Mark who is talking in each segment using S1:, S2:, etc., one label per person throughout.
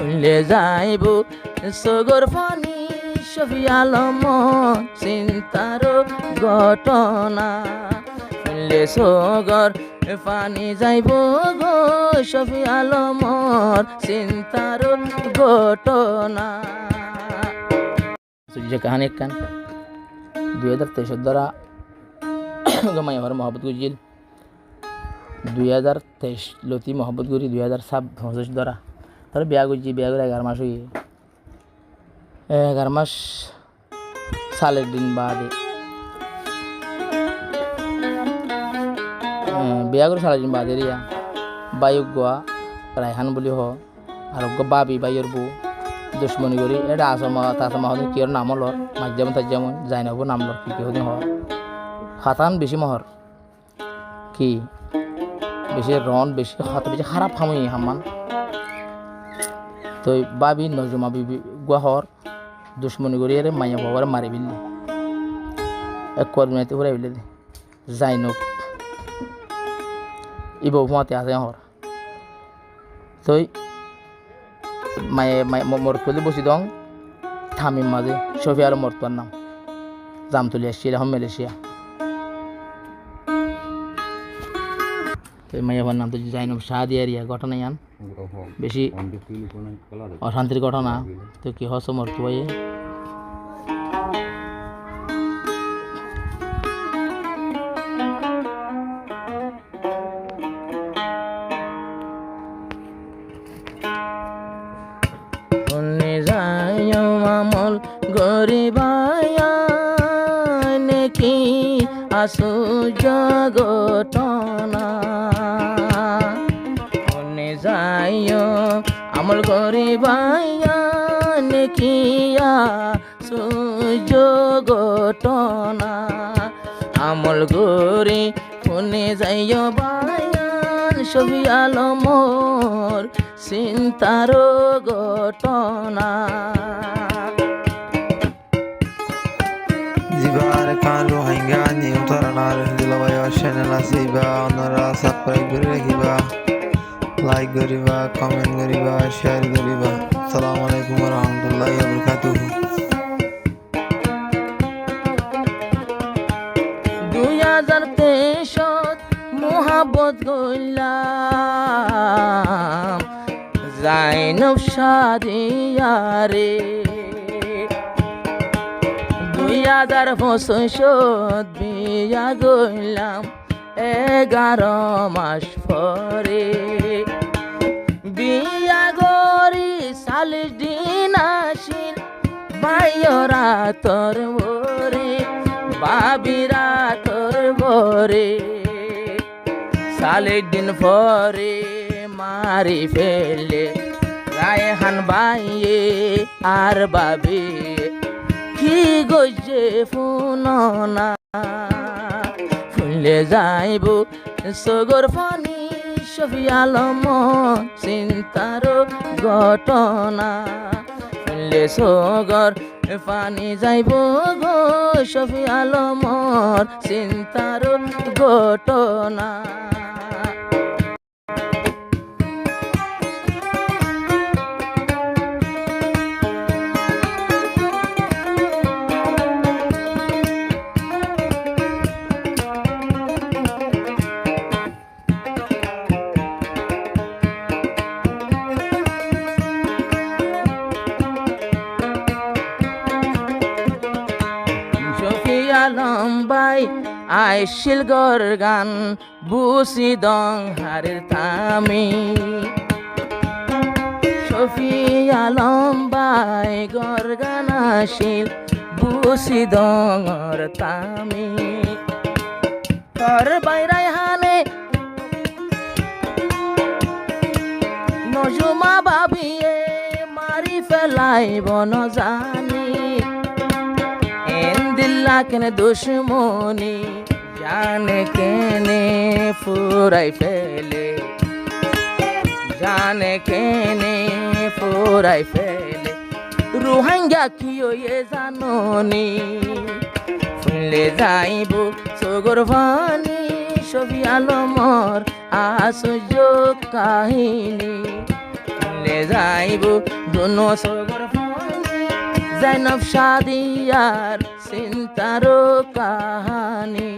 S1: ফুলে যাইব সগর ফানি শফি আলম চিন্তার ঘটনা ফুলে সগর পানি যাইব গো শফি আলমর চিন্তার ঘটনা যে কাহানি কান 2023 দ্বারা গমাই আমার মহব্বত গুজিল 2023 লতি মহব্বত গুরি 2026 দ্বারা তার বিয়া গুজি বিয়া করে 11 মাস হয়ে 11 মাস সালের দিন বাদে বিয়া করে সালের দিন বাদে রিয়া বায়ুক গোয়া রায়হান বলি হ আর বাবি বাইয়ের বউ দুশ্মনী করি এটা আসমা তাসমা হতে কিয়র নাম হল মাঝেমন তার যেমন যাই নব নাম লর কি হতে হর খাতান বেশি মহর কি বেশি রন বেশি হাত বেশি খারাপ হামই হামান তো বাবি নজমা বিবি গুয়াহর দুশ্মনী করি আরে মাইয়া বাবার মারি বিললি এক কর্মীতে ঘুরে বিলে যাই নব ই বউ মাতে আছে হর তো মায়ে মরতুলি বসি দং থামিম মাঝে শফি আর মরতুয়ার নাম জামতুলি আসছি এখন মালয়েশিয়া তো মাইয়াবার নাম তো জাইনব শাহ দিয়া রিয়া ঘটনা ইয়ান বেশি অশান্তির ঘটনা তো কি হস মরতুয়াই আমল গরিবায়া নেকি আসু জগটনা মনে যায় আমল গরিবায়া নেকি আসু জগটনা আমল গরি মনে যায় বায়ান শফি আলমর চিন্তার ঘটনা
S2: জিবার কালো হাইঙ্গা নিউটরানার দিলবাই চ্যানেল আসিবা অনরা সাবস্ক্রাইব করে রাখিবা লাইক করিবা কমেন্ট করিবা শেয়ার করিবা আসসালামু আলাইকুম ওয়া রাহমাতুল্লাহি ওয়া বারাকাতুহু
S1: 2023 মোহাব্বত গইলাম জাইনব শাদিয়ারে 2025 বিয়া গইলাম 11 মাস পরে বিয়া গরি 40 দিন আসিল বাইরা তোর বরে বাবিরা তোর বরে 40 দিন পরে মারি ফেলে রায়হান বাইয়ে আর বাবি কি গজে ফুননা ফুলে যাইব সগর ফানি শফি আলম চিন্তার ঘটনা ফুলে সগর পানি যাইব গো শফি আলমর চিন্তার ঘটনা আলম বাই আইসিল গর গান বুসি দং হারের তামি শফি আলম বাই গর গান আসিল বুসি দংর তামি তোর বাইরাই হানে নজুমা বাবিয়ে মারি ফেলাইব ন জানি দিল্লা কেনে দুশ্মনী জানে কেনে ফুরাই ফেলে জানে কেনে ফুরাই ফেলে রোহিঙ্গা কি ওয়ে জাননি ফুলে যাইব সগর ভানি শফি আলমর আশ্চর্য কাহিনী ফুলে যাইব দুনো সগর জাইনব শাদিয়ার চিন্তার কাহানি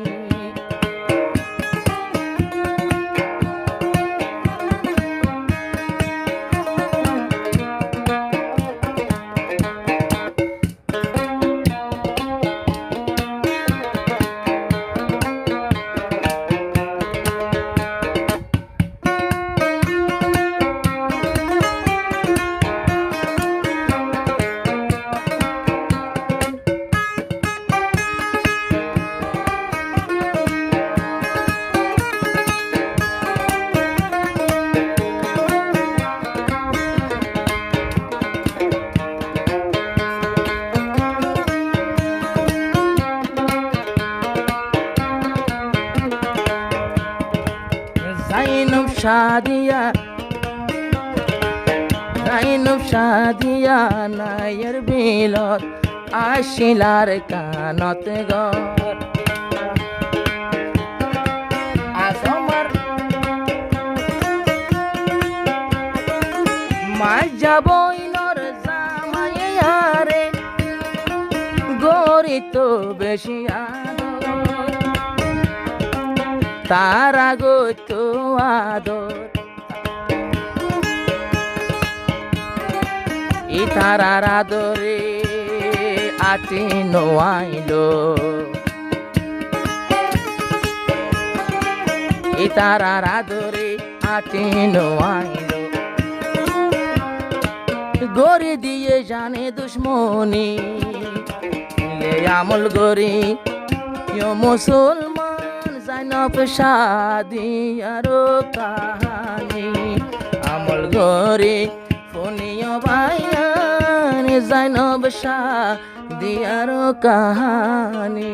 S1: জাইনব শাদিয়া নায়ের বিলত আশিলার কানত গর আসমার মাই যাবই নর জামাইয়ারে গরি তো বেশি আদর তারা গো তো আদর তারার আদরে আটি নোয়াইলো তারার আদরে আটি নোয়াইলো গড়ি দিয়ে জানে দুশ্মনী লে আমল গড়ি মুসলমান জাইনব শাদিয়ার কাহানি আমল গড়ি ফোনিও ভাইয়ান জাইনব শাদিয়ার কাহানি